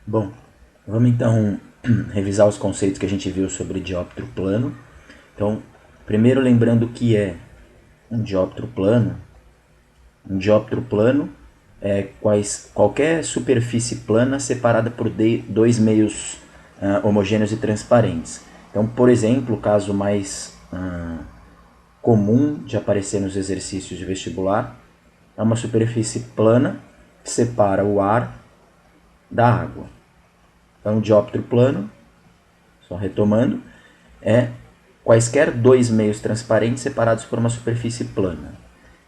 Bom, vamos então revisar os conceitos que a gente viu sobre dióptro plano. Então, primeiro lembrando o que é um dióptro plano. Um dióptro plano é qualquer superfície plana separada por dois meios homogêneos e transparentes. Então, por exemplo, o caso mais comum de aparecer nos exercícios de vestibular é uma superfície plana que separa o ar da água. Então, o dióptro plano, só retomando, é quaisquer dois meios transparentes separados por uma superfície plana.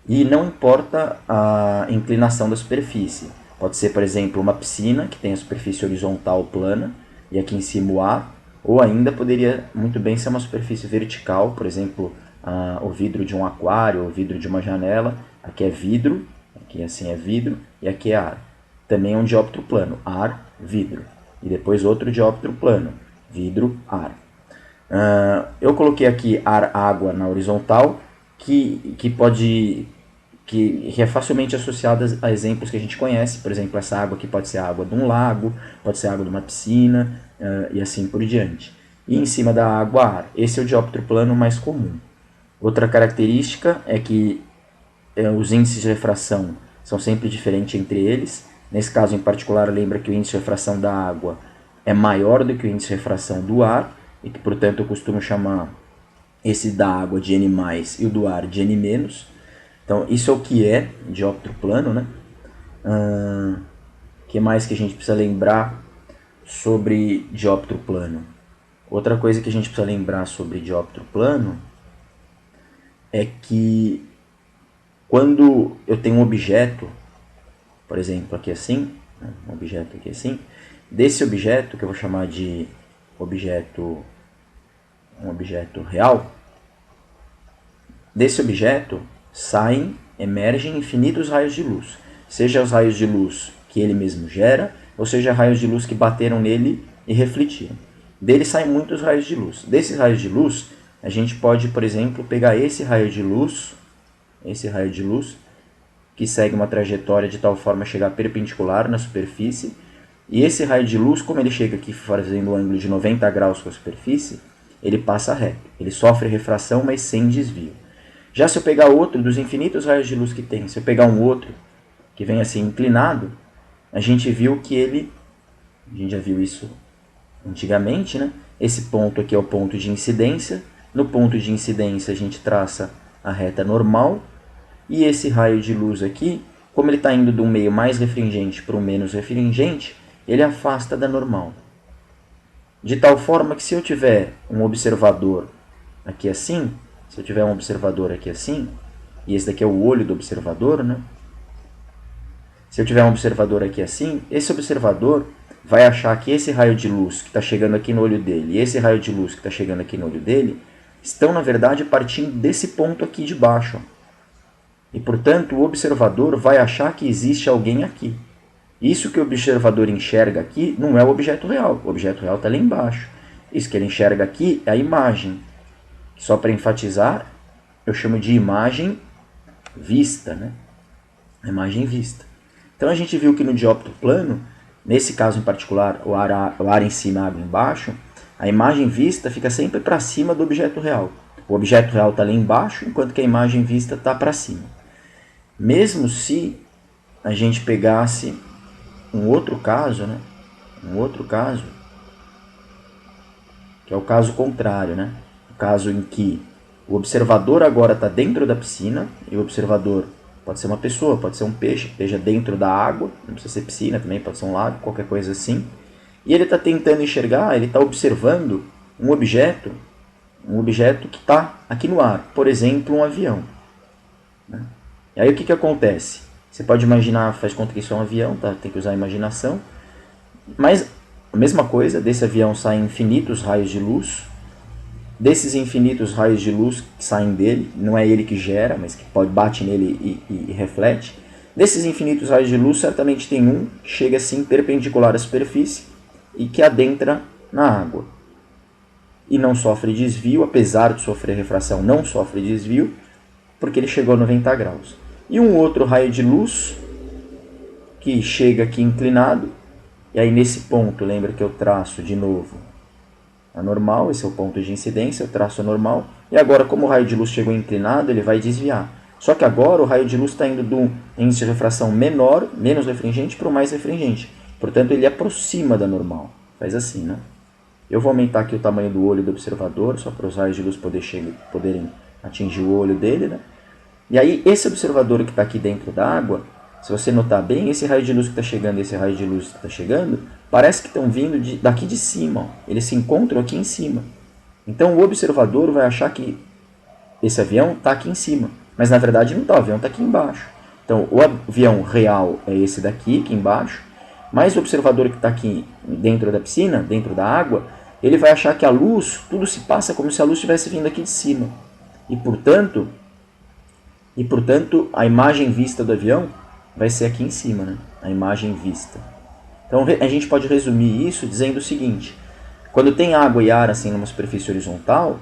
E não importa a inclinação da superfície. Pode ser, por exemplo, uma piscina que tem a superfície horizontal plana e aqui em cima o ar, ou ainda poderia muito bem ser uma superfície vertical, por exemplo, o vidro de um aquário ou o vidro de uma janela. Aqui é vidro, aqui assim é vidro e aqui é ar. Também é um dióptro plano, ar, vidro. E depois outro dióptro plano, vidro, ar. Eu coloquei aqui ar, água na horizontal, que é facilmente associada a exemplos que a gente conhece. Por exemplo, essa água aqui pode ser a água de um lago, pode ser a água de uma piscina, e assim por diante. E em cima da água, ar. Esse é o dióptro plano mais comum. Outra característica é que os índices de refração são sempre diferentes entre eles. Nesse caso em particular, lembra que o índice de refração da água é maior do que o índice de refração do ar, e que, portanto, eu costumo chamar esse da água de N+, e o do ar de N-. Então, isso é o que é dióptro plano, né? Que mais que a gente precisa lembrar sobre dióptro plano? Outra coisa que a gente precisa lembrar sobre dióptro plano é que quando eu tenho um objeto, por exemplo, aqui assim, um objeto aqui assim, desse objeto, que eu vou chamar de um objeto real, desse objeto emergem infinitos raios de luz, seja os raios de luz que ele mesmo gera, ou seja raios de luz que bateram nele e refletiram. Dele saem muitos raios de luz. Desses raios de luz, a gente pode, por exemplo, pegar esse raio de luz, que segue uma trajetória de tal forma a chegar perpendicular na superfície, e esse raio de luz, como ele chega aqui fazendo um ângulo de 90 graus com a superfície, ele passa reto. Ele sofre refração, mas sem desvio. Já se eu pegar outro dos infinitos raios de luz que tem, se eu pegar um outro que vem assim inclinado, a gente viu que a gente já viu isso antigamente, né? Esse ponto aqui é o ponto de incidência. No ponto de incidência a gente traça a reta normal, e esse raio de luz aqui, como ele está indo de um meio mais refringente para um menos refringente, ele afasta da normal. De tal forma que se eu tiver um observador aqui assim, e esse daqui é o olho do observador, né? Se eu tiver um observador aqui assim, esse observador vai achar que esse raio de luz que está chegando aqui no olho dele e esse raio de luz que está chegando aqui no olho dele estão, na verdade, partindo desse ponto aqui de baixo. E, portanto, o observador vai achar que existe alguém aqui. Isso que o observador enxerga aqui não é o objeto real. O objeto real está ali embaixo. Isso que ele enxerga aqui é a imagem. Só para enfatizar, eu chamo de imagem vista, né? Imagem vista. Então a gente viu que no dióptro plano, nesse caso em particular, o ar em cima, a água embaixo, a imagem vista fica sempre para cima do objeto real. O objeto real está ali embaixo, enquanto que a imagem vista está para cima. Mesmo se a gente pegasse um outro caso, né? Que é o caso contrário, né? O caso em que o observador agora está dentro da piscina, e o observador pode ser uma pessoa, pode ser um peixe que esteja dentro da água, não precisa ser piscina também, pode ser um lago, qualquer coisa assim. E ele está tentando enxergar, ele está observando um objeto que está aqui no ar, por exemplo, um avião. Né? E aí o que acontece? Você pode imaginar, faz conta que isso é um avião, tá? Tem que usar a imaginação. Mas a mesma coisa, desse avião saem infinitos raios de luz. Desses infinitos raios de luz que saem dele, não é ele que gera, mas que bate nele e reflete. Desses infinitos raios de luz, certamente tem um que chega assim perpendicular à superfície e que adentra na água. E não sofre desvio, apesar de sofrer refração, não sofre desvio, porque ele chegou a 90 graus. E um outro raio de luz, que chega aqui inclinado, E aí nesse ponto, lembra que eu traço de novo a normal, esse é o ponto de incidência, eu traço a normal. E agora, como o raio de luz chegou inclinado, ele vai desviar. Só que agora o raio de luz está indo do índice de refração menor, menos refringente, para o mais refringente. Portanto, ele aproxima da normal. Faz assim, né? Eu vou aumentar aqui o tamanho do olho do observador, só para os raios de luz poderem atingir o olho dele, né? E aí, esse observador que está aqui dentro da água, se você notar bem, esse raio de luz que está chegando e esse raio de luz que está chegando, parece que estão vindo daqui de cima. Ó. Eles se encontram aqui em cima. Então, o observador vai achar que esse avião está aqui em cima. Mas, na verdade, não está. O avião está aqui embaixo. Então, o avião real é esse daqui, aqui embaixo. Mas o observador que está aqui dentro da piscina, dentro da água, ele vai achar que a luz, tudo se passa como se a luz estivesse vindo aqui de cima. E, portanto, a imagem vista do avião vai ser aqui em cima, né? A imagem vista. Então a gente pode resumir isso dizendo o seguinte: quando tem água e ar assim numa superfície horizontal,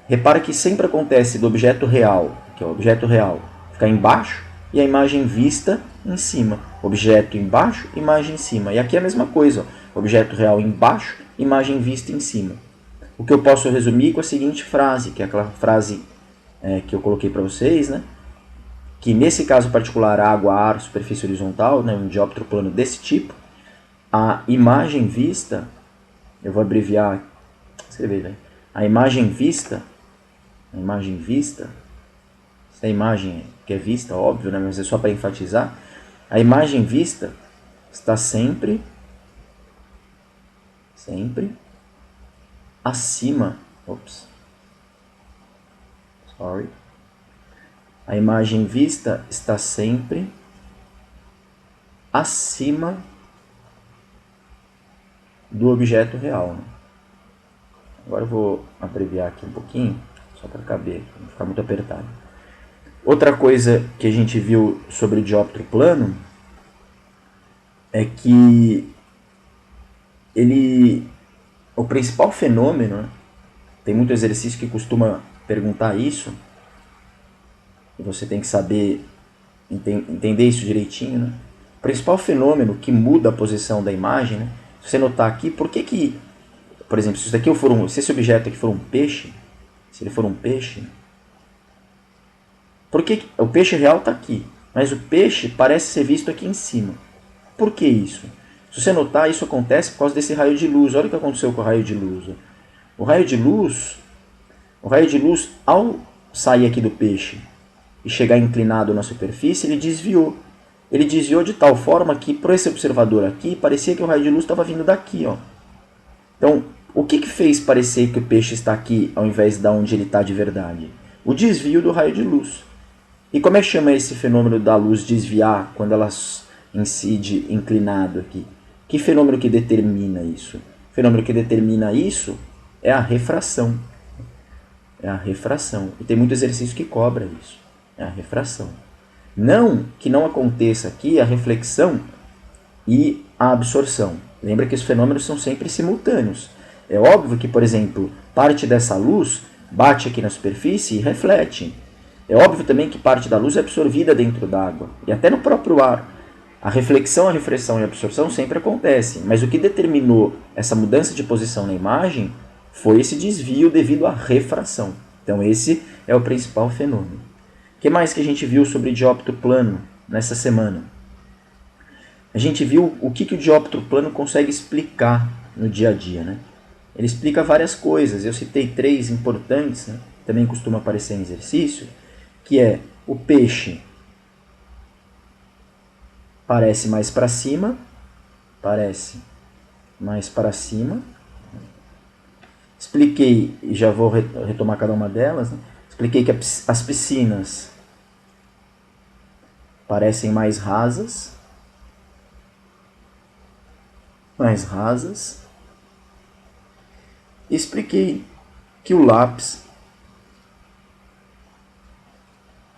repara que sempre acontece do objeto real, que é o objeto real, ficar embaixo e a imagem vista em cima. Objeto embaixo, imagem em cima. E aqui é a mesma coisa, ó. Objeto real embaixo, imagem vista em cima. O que eu posso resumir com a seguinte frase, que é aquela frase que eu coloquei para vocês, né? Que nesse caso particular, água, ar, superfície horizontal, né, um dióptro plano desse tipo, a imagem vista, eu vou abreviar, escrever, né? A imagem vista, essa imagem que é vista, óbvio, né, mas é só para enfatizar, a imagem vista está sempre acima, a imagem vista está sempre acima do objeto real. Né? Agora eu vou abreviar aqui um pouquinho, só para caber, não ficar muito apertado. Outra coisa que a gente viu sobre o dióptro plano é que o principal fenômeno, né? Tem muito exercício que costuma perguntar isso, e você tem que saber entender isso direitinho, né? O principal fenômeno que muda a posição da imagem, né? Se você notar aqui, por exemplo, se esse objeto aqui for um peixe, se ele for um peixe, por que o peixe real está aqui, mas o peixe parece ser visto aqui em cima? Por que isso? Se você notar, isso acontece por causa desse raio de luz. Olha o que aconteceu com o raio de luz. O raio de luz, ao sair aqui do peixe e chegar inclinado na superfície, ele desviou. Ele desviou de tal forma que, para esse observador aqui, parecia que o raio de luz estava vindo daqui. Ó. Então, o que fez parecer que o peixe está aqui, ao invés de onde ele está de verdade? O desvio do raio de luz. E como é que chama esse fenômeno da luz desviar quando ela incide inclinado aqui? Que fenômeno que determina isso? O fenômeno que determina isso é a refração. É a refração. E tem muito exercício que cobra isso. É a refração. Não que não aconteça aqui a reflexão e a absorção. Lembra que os fenômenos são sempre simultâneos. É óbvio que, por exemplo, parte dessa luz bate aqui na superfície e reflete. É óbvio também que parte da luz é absorvida dentro d'água e até no próprio ar. A reflexão, a refração e a absorção sempre acontecem, mas o que determinou essa mudança de posição na imagem foi esse desvio devido à refração. Então esse é o principal fenômeno. O que mais que a gente viu sobre dióptro plano nessa semana? A gente viu o que o dióptro plano consegue explicar no dia a dia. Né? Ele explica várias coisas, eu citei 3 importantes, né? Também costuma aparecer em exercício, que é o peixe parece mais para cima, Expliquei, e já vou retomar cada uma delas, né? Expliquei que as piscinas parecem mais rasas. E expliquei que o lápis,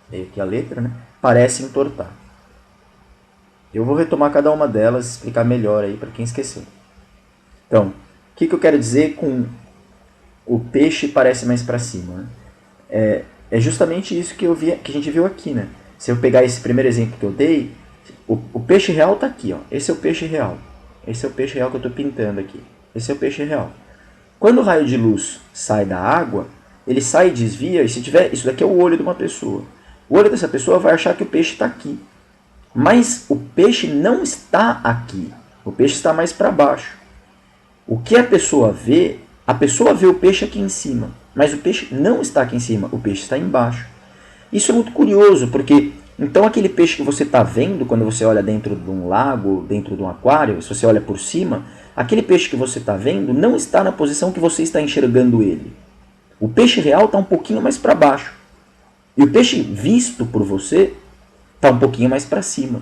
aqui a letra, né, parece entortar. Eu vou retomar cada uma delas e explicar melhor aí para quem esqueceu. Então, o que eu quero dizer com o peixe parece mais para cima? Né? É justamente isso que a gente viu aqui. Né? Se eu pegar esse primeiro exemplo que eu dei, o peixe real está aqui. Ó. Esse é o peixe real. Esse é o peixe real que eu estou pintando aqui. Esse é o peixe real. Quando o raio de luz sai da água, ele sai e desvia, e se tiver, isso daqui é o olho de uma pessoa. O olho dessa pessoa vai achar que o peixe está aqui. Mas o peixe não está aqui. O peixe está mais para baixo. O que a pessoa vê o peixe aqui em cima. Mas o peixe não está aqui em cima, o peixe está embaixo. Isso é muito curioso, porque então aquele peixe que você está vendo quando você olha dentro de um lago, dentro de um aquário, se você olha por cima, aquele peixe que você está vendo não está na posição que você está enxergando ele. O peixe real está um pouquinho mais para baixo. E o peixe visto por você está um pouquinho mais para cima.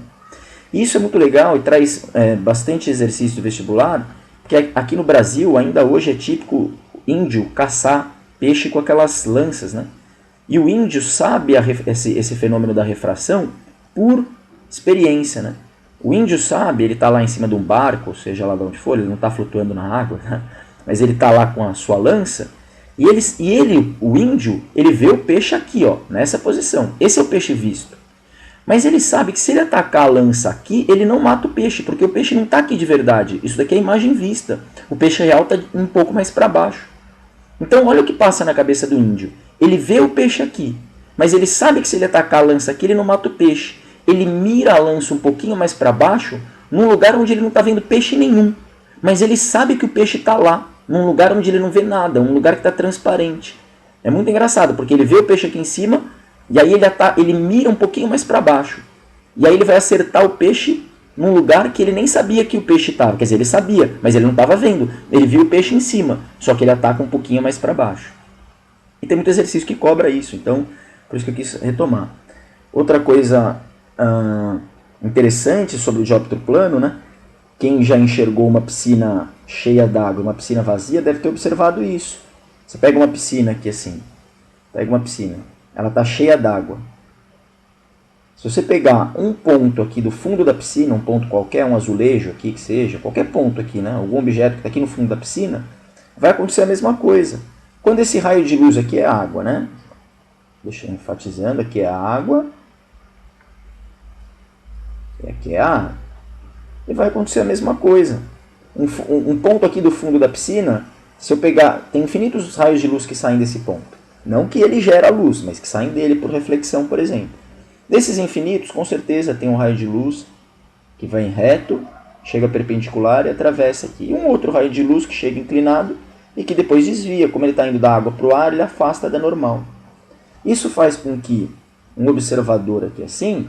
E isso é muito legal e traz bastante exercício vestibular, porque aqui no Brasil ainda hoje é típico índio caçar peixe com aquelas lanças, né? E o índio sabe esse fenômeno da refração por experiência, né? O índio sabe, ele está lá em cima de um barco, ou seja lá de onde for, ele não está flutuando na água, né? Mas ele está lá com a sua lança, e o índio, ele vê o peixe aqui, ó, nessa posição. Esse é o peixe visto. Mas ele sabe que se ele atacar a lança aqui, ele não mata o peixe, porque o peixe não está aqui de verdade. Isso daqui é a imagem vista. O peixe real está um pouco mais para baixo. Então olha o que passa na cabeça do índio. Ele vê o peixe aqui, mas ele sabe que se ele atacar a lança aqui, ele não mata o peixe. Ele mira a lança um pouquinho mais para baixo, num lugar onde ele não está vendo peixe nenhum. Mas ele sabe que o peixe está lá, num lugar onde ele não vê nada, um lugar que está transparente. É muito engraçado, porque ele vê o peixe aqui em cima, e aí ele mira um pouquinho mais para baixo. E aí ele vai acertar o peixe num lugar que ele nem sabia que o peixe estava. Quer dizer, ele sabia, mas ele não estava vendo. Ele viu o peixe em cima, só que ele ataca um pouquinho mais para baixo. E tem muito exercício que cobra isso, então por isso que eu quis retomar. Outra coisa interessante sobre o dióptro plano, né? Quem já enxergou uma piscina cheia d'água e uma piscina vazia deve ter observado isso. Você pega uma piscina aqui assim, ela está cheia d'água. Se você pegar um ponto aqui do fundo da piscina, um ponto qualquer, um azulejo aqui que seja, qualquer ponto aqui, né, algum objeto que está aqui no fundo da piscina, vai acontecer a mesma coisa. Quando esse raio de luz aqui é água, né? Deixa eu enfatizando, aqui é a água. E aqui é a água. E vai acontecer a mesma coisa. Um ponto aqui do fundo da piscina, se eu pegar, tem infinitos raios de luz que saem desse ponto. Não que ele gera luz, mas que saem dele por reflexão, por exemplo. Desses infinitos, com certeza tem um raio de luz que vai em reto, chega perpendicular e atravessa aqui. E um outro raio de luz que chega inclinado e que depois desvia. Como ele está indo da água para o ar, ele afasta da normal. Isso faz com que um observador aqui assim,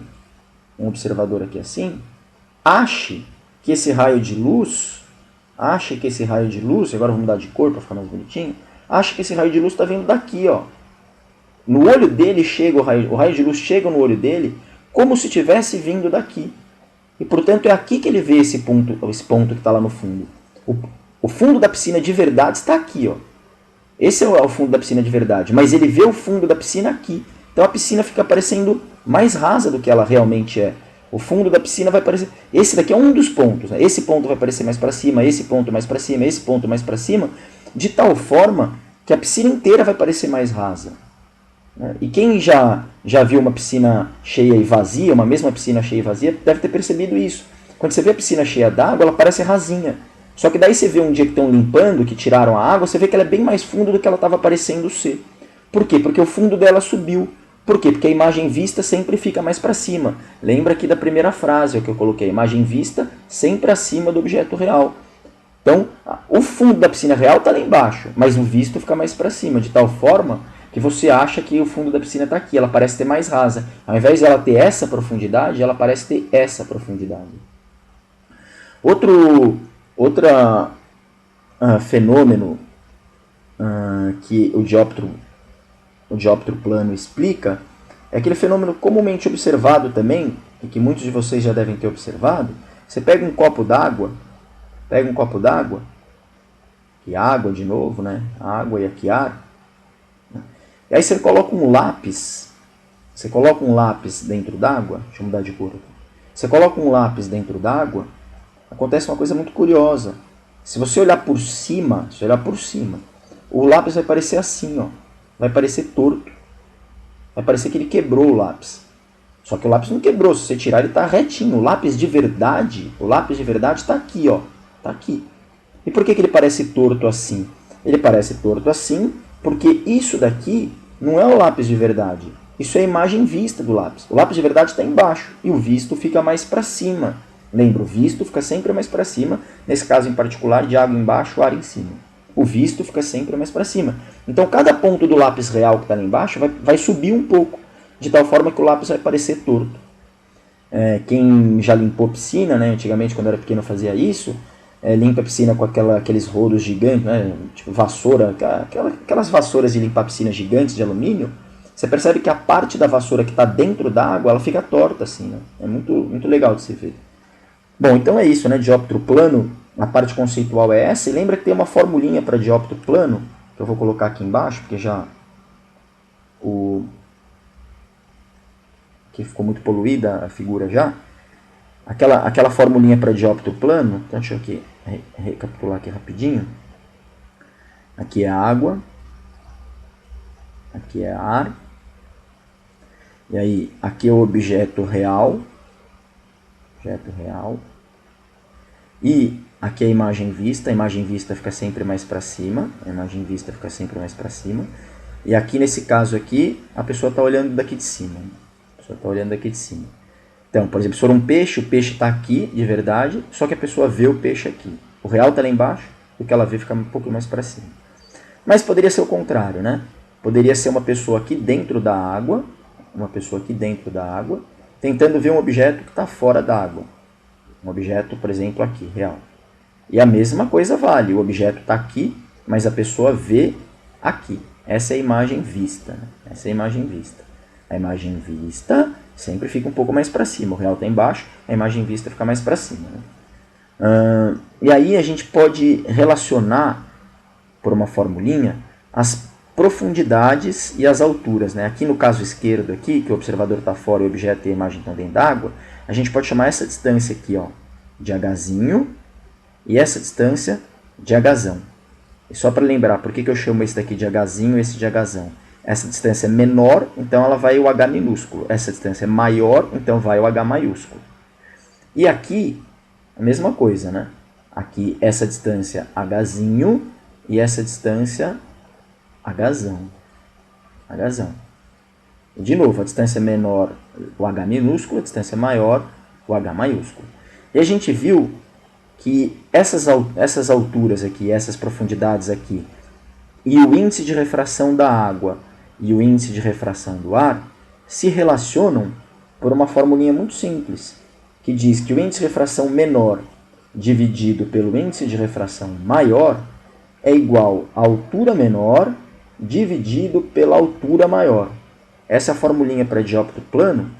ache que esse raio de luz, agora vamos mudar de cor para ficar mais bonitinho, acha que esse raio de luz está vindo daqui, ó. No olho dele chega o raio de luz chega no olho dele como se tivesse vindo daqui. E portanto é aqui que ele vê esse ponto que está lá no fundo. O fundo da piscina de verdade está aqui, ó. Esse é o fundo da piscina de verdade, mas ele vê o fundo da piscina aqui. Então a piscina fica parecendo mais rasa do que ela realmente é. O fundo da piscina vai parecer... Esse daqui é um dos pontos, né? Esse ponto vai parecer mais para cima, esse ponto mais para cima, esse ponto mais para cima, de tal forma que a piscina inteira vai parecer mais rasa. E quem já viu uma piscina cheia e vazia, uma mesma piscina cheia e vazia, deve ter percebido isso. Quando você vê a piscina cheia d'água, ela parece rasinha. Só que daí você vê um dia que estão limpando, que tiraram a água, você vê que ela é bem mais fundo do que ela estava parecendo ser. Por quê? Porque o fundo dela subiu. Por quê? Porque a imagem vista sempre fica mais para cima. Lembra aqui da primeira frase que eu coloquei. A imagem vista sempre acima do objeto real. Então, o fundo da piscina real está lá embaixo, mas o visto fica mais para cima, de tal forma que você acha que o fundo da piscina está aqui. Ela parece ter mais rasa. Ao invés de ela ter essa profundidade, ela parece ter essa profundidade. Outro fenômeno que o dióptro plano explica é aquele fenômeno comumente observado também, e que muitos de vocês já devem ter observado. Você pega um copo d'água, e água de novo, né? Água e aqui ar. E aí você coloca um lápis, dentro d'água, deixa eu mudar de cor aqui. Você coloca um lápis dentro d'água, acontece uma coisa muito curiosa. Se você olhar por cima, o lápis vai parecer assim, ó. Vai parecer torto. Vai parecer que ele quebrou o lápis. Só que o lápis não quebrou, se você tirar ele está retinho. O lápis de verdade está aqui, ó. Está aqui. E por que ele parece torto assim? Ele parece torto assim porque isso daqui não é o lápis de verdade. Isso é a imagem vista do lápis. O lápis de verdade está embaixo e o visto fica mais para cima. Lembra, o visto fica sempre mais para cima. Nesse caso em particular, de água embaixo, ar em cima. O visto fica sempre mais para cima. Então cada ponto do lápis real que está lá embaixo vai subir um pouco, de tal forma que o lápis vai parecer torto. Quem já limpou piscina, né, antigamente quando era pequeno fazia isso, limpa a piscina com aqueles rolos gigantes, né, tipo vassoura, aquelas vassouras de limpar piscina gigantes de alumínio. Você percebe que a parte da vassoura que está dentro da água, ela fica torta assim, né? É muito, muito legal de se ver. Bom, então é isso, né? Dióptro plano, a parte conceitual é essa. E lembra que tem uma formulinha para dióptro plano, que eu vou colocar aqui embaixo, porque já aqui ficou muito poluída a figura já. Aquela formulinha para dióptro plano, então deixa eu aqui recapitular aqui rapidinho. Aqui é água, aqui é ar, e aí aqui é o objeto real, e aqui é a imagem vista fica sempre mais para cima, e aqui nesse caso aqui, a pessoa está olhando daqui de cima, Então, por exemplo, se for um peixe, o peixe está aqui de verdade, só que a pessoa vê o peixe aqui. O real está lá embaixo, o que ela vê fica um pouco mais para cima. Mas poderia ser o contrário, né? Poderia ser uma pessoa aqui dentro da água, tentando ver um objeto que está fora da água. Um objeto, por exemplo, aqui, real. E a mesma coisa vale, o objeto está aqui, mas a pessoa vê aqui. Essa é a imagem vista, né? A imagem vista sempre fica um pouco mais para cima, o real está embaixo, a imagem vista fica mais para cima, né? E aí a gente pode relacionar, por uma formulinha, as profundidades e as alturas, né? Aqui no caso esquerdo, aqui, que o observador está fora e o objeto e a imagem estão dentro d'água, a gente pode chamar essa distância aqui, ó, de Hzinho, e essa distância de Hzão. E só para lembrar, por que eu chamo esse daqui de Hzinho e esse de Hzão? Essa distância é menor, então ela vai o H minúsculo. Essa distância é maior, então vai o H maiúsculo. E aqui, a mesma coisa, né? Aqui, essa distância Hzinho e essa distância Hzão. E de novo, a distância é menor, o H minúsculo, a distância é maior, o H maiúsculo. E a gente viu que essas alturas aqui, essas profundidades aqui, e o índice de refração da água e o índice de refração do ar se relacionam por uma formulinha muito simples, que diz que o índice de refração menor dividido pelo índice de refração maior é igual a altura menor dividido pela altura maior. Essa é a formulinha para dióptro plano,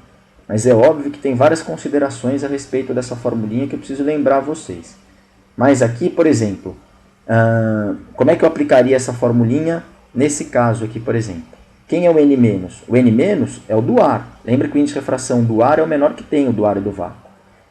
mas é óbvio que tem várias considerações a respeito dessa formulinha que eu preciso lembrar a vocês. Mas aqui, por exemplo, como é que eu aplicaria essa formulinha nesse caso aqui, por exemplo? Quem é o N-? O N- é o do ar. Lembra que o índice de refração do ar é o menor que tem, o do ar e do vácuo.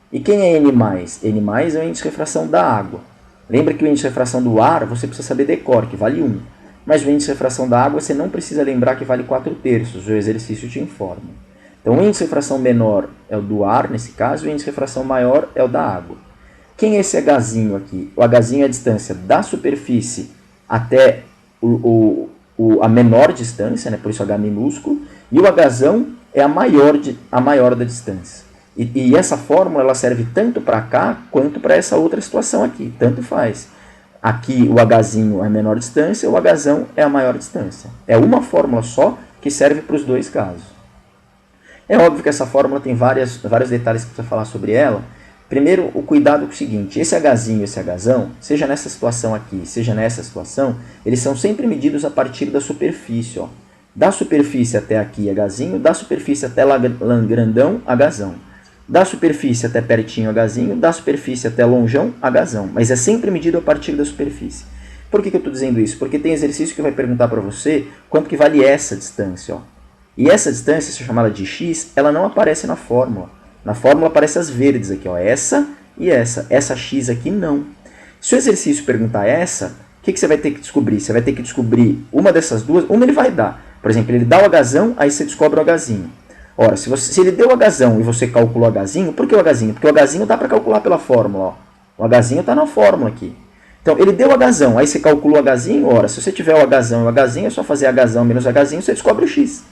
E quem é N+? N+ é o índice de refração da água. Lembra que o índice de refração do ar você precisa saber decor, que vale 1. Mas o índice de refração da água você não precisa lembrar que vale 4/3. O exercício te informa. Então o índice de refração menor é o do ar, nesse caso, e o índice de refração maior é o da água. Quem é esse Hzinho aqui? O Hzinho é a distância da superfície até a menor distância, né? Por isso H minúsculo, e o Hzão é a maior da distância. E essa fórmula ela serve tanto para cá quanto para essa outra situação aqui, tanto faz. Aqui o Hzinho é a menor distância, o Hzão é a maior distância. É uma fórmula só que serve para os dois casos. É óbvio que essa fórmula tem vários detalhes que precisa falar sobre ela. Primeiro, o cuidado com o seguinte, esse Hzinho e esse Hzão, seja nessa situação aqui, seja nessa situação, eles são sempre medidos a partir da superfície. Ó. Da superfície até aqui, Hzinho, da superfície até lá grandão, Hzão. Da superfície até pertinho, Hzinho, da superfície até longeão, Hzão. Mas é sempre medido a partir da superfície. Por que eu estou dizendo isso? Porque tem exercício que vai perguntar para você quanto que vale essa distância. Ó. E essa distância, se chamada de x, ela não aparece na fórmula. Na fórmula aparecem as verdes aqui, ó, essa e essa. Essa x aqui não. Se o exercício perguntar essa, o que você vai ter que descobrir? Você vai ter que descobrir uma dessas duas, uma ele vai dar. Por exemplo, ele dá o Hzão, aí você descobre o Hzinho. Ora, se ele deu o Hzão e você calculou o Hzinho, por que o Hzinho? Porque o Hzinho dá para calcular pela fórmula. Ó. O Hzinho está na fórmula aqui. Então, ele deu Hzão, aí você calcula o Hzinho, ora, se você tiver o Hzão e o Hzinho, é só fazer Hzão menos Hzinho, você descobre o X.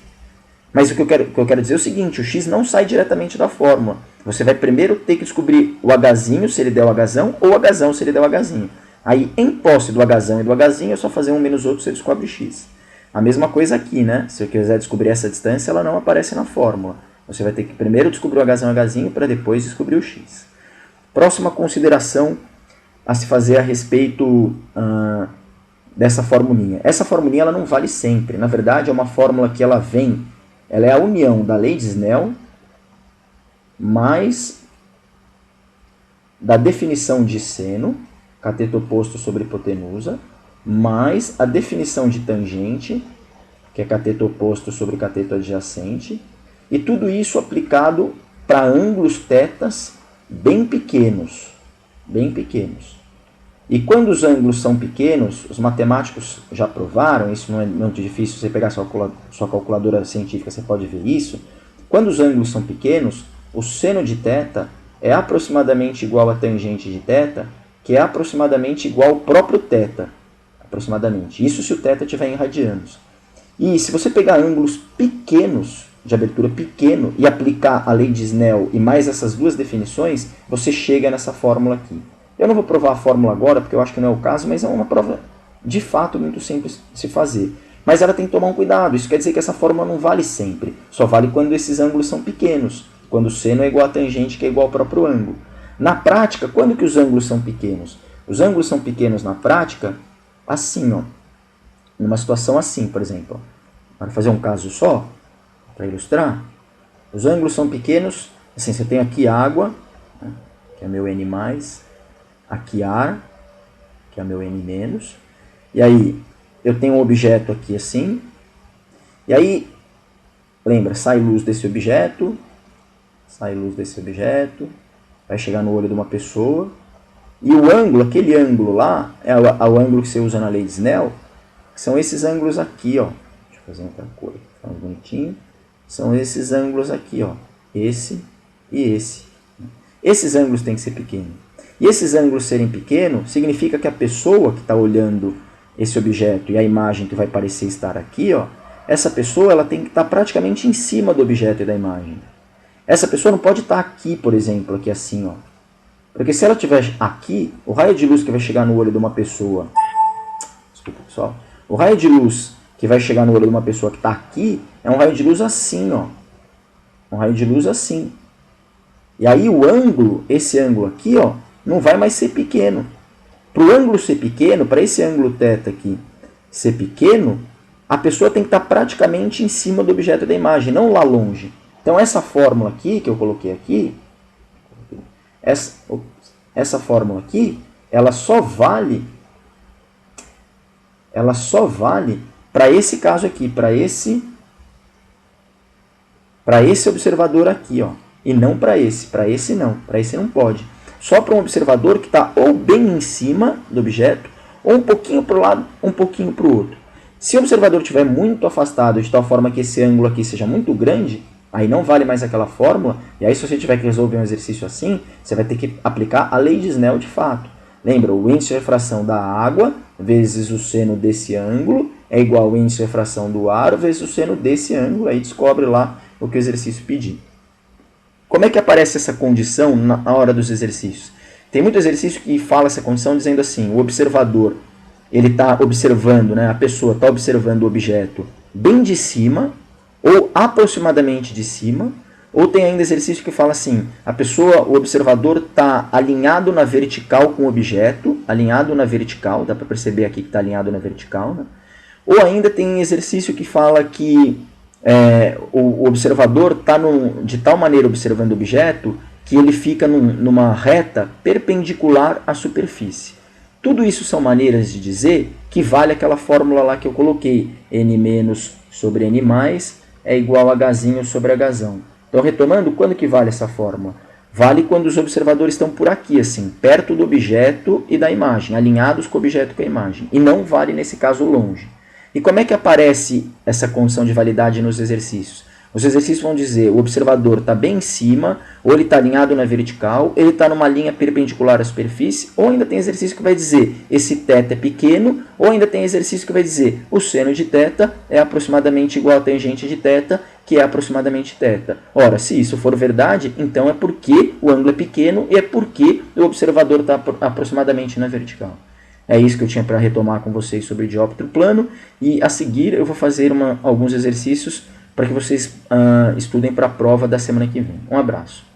Mas o que eu quero dizer é o seguinte, o X não sai diretamente da fórmula. Você vai primeiro ter que descobrir o Hzinho, se ele der o Hzão, ou o Hzão, se ele der o Hzinho. Aí, em posse do Hzão e do Hzinho, é só fazer um menos outro, você descobre o X. A mesma coisa aqui, né? Se eu quiser descobrir essa distância, ela não aparece na fórmula. Você vai ter que primeiro descobrir o Hzão e Hzinho, para depois descobrir o X. Próxima consideração a se fazer a respeito dessa formulinha. Essa formulinha ela não vale sempre. Na verdade, é uma fórmula que ela é a união da lei de Snell mais da definição de seno, cateto oposto sobre hipotenusa, mais a definição de tangente, que é cateto oposto sobre cateto adjacente, e tudo isso aplicado para ângulos tetas bem pequenos. Bem pequenos. E quando os ângulos são pequenos, os matemáticos já provaram, isso não é muito difícil, você pegar sua calculadora científica, você pode ver isso. Quando os ângulos são pequenos, o seno de θ é aproximadamente igual a tangente de θ, que é aproximadamente igual ao próprio θ. Aproximadamente. Isso se o θ estiver em radianos. E se você pegar ângulos pequenos, de abertura pequeno, e aplicar a lei de Snell e mais essas duas definições, você chega nessa fórmula aqui. Eu não vou provar a fórmula agora, porque eu acho que não é o caso, mas é uma prova de fato muito simples de se fazer. Mas ela tem que tomar um cuidado, isso quer dizer que essa fórmula não vale sempre, só vale quando esses ângulos são pequenos, quando o seno é igual a tangente, que é igual ao próprio ângulo. Na prática, quando que os ângulos são pequenos? Os ângulos são pequenos na prática, assim, ó, numa situação assim, por exemplo. Para fazer um caso só, para ilustrar, os ângulos são pequenos, assim, você tem aqui água, né, que é meu N+, aqui ar, que é meu N-, e aí eu tenho um objeto aqui assim, e aí, lembra, sai luz desse objeto, vai chegar no olho de uma pessoa, e o ângulo, aquele ângulo lá, é o ângulo que você usa na lei de Snell, que são esses ângulos aqui, ó. Deixa eu fazer outra cor, tá bonitinho. São esses ângulos aqui, ó, esse e esse. Esses ângulos têm que ser pequenos. E esses ângulos serem pequenos, significa que a pessoa que está olhando esse objeto e a imagem que vai parecer estar aqui, ó, essa pessoa ela tem que estar praticamente em cima do objeto e da imagem. Essa pessoa não pode estar aqui, por exemplo, aqui assim, ó. Porque se ela estiver aqui, o raio de luz que vai chegar no olho de uma pessoa... Desculpa, pessoal. O raio de luz que vai chegar no olho de uma pessoa que está aqui é um raio de luz assim, ó. Um raio de luz assim. E aí o ângulo, esse ângulo aqui, ó, não vai mais ser pequeno. Para o ângulo ser pequeno, para esse ângulo θ aqui ser pequeno, a pessoa tem que estar praticamente em cima do objeto da imagem, não lá longe. Então essa fórmula aqui, que eu coloquei aqui, essa fórmula aqui, ela só vale para esse caso aqui, para esse observador aqui, ó, e não para esse não pode. Só para um observador que está ou bem em cima do objeto, ou um pouquinho para o lado, um pouquinho para o outro. Se o observador estiver muito afastado, de tal forma que esse ângulo aqui seja muito grande, aí não vale mais aquela fórmula, e aí se você tiver que resolver um exercício assim, você vai ter que aplicar a lei de Snell de fato. Lembra, o índice de refração da água vezes o seno desse ângulo é igual ao índice de refração do ar vezes o seno desse ângulo, aí descobre lá o que o exercício pedir. Como é que aparece essa condição na hora dos exercícios? Tem muito exercício que fala essa condição dizendo assim, o observador, ele está observando, né, a pessoa está observando o objeto bem de cima, ou aproximadamente de cima, ou tem ainda exercício que fala assim, o observador está alinhado na vertical com o objeto, alinhado na vertical, dá para perceber aqui que está alinhado na vertical, né? Ou ainda tem exercício que fala que o observador está de tal maneira observando o objeto que ele fica numa reta perpendicular à superfície. Tudo isso são maneiras de dizer que vale aquela fórmula lá que eu coloquei, N- sobre N+, é igual a Hzinho sobre Hzão. Então, retomando, quando que vale essa fórmula? Vale quando os observadores estão por aqui, assim, perto do objeto e da imagem, alinhados com o objeto e com a imagem. E não vale, nesse caso, longe. E como é que aparece essa condição de validade nos exercícios? Os exercícios vão dizer o observador está bem em cima, ou ele está alinhado na vertical, ele está numa linha perpendicular à superfície, ou ainda tem exercício que vai dizer esse θ é pequeno, ou ainda tem exercício que vai dizer o seno de θ é aproximadamente igual a tangente de θ, que é aproximadamente θ. Ora, se isso for verdade, então é porque o ângulo é pequeno e é porque o observador está aproximadamente na vertical. É isso que eu tinha para retomar com vocês sobre dióptro plano, e a seguir eu vou fazer alguns exercícios para que vocês estudem para a prova da semana que vem. Um abraço.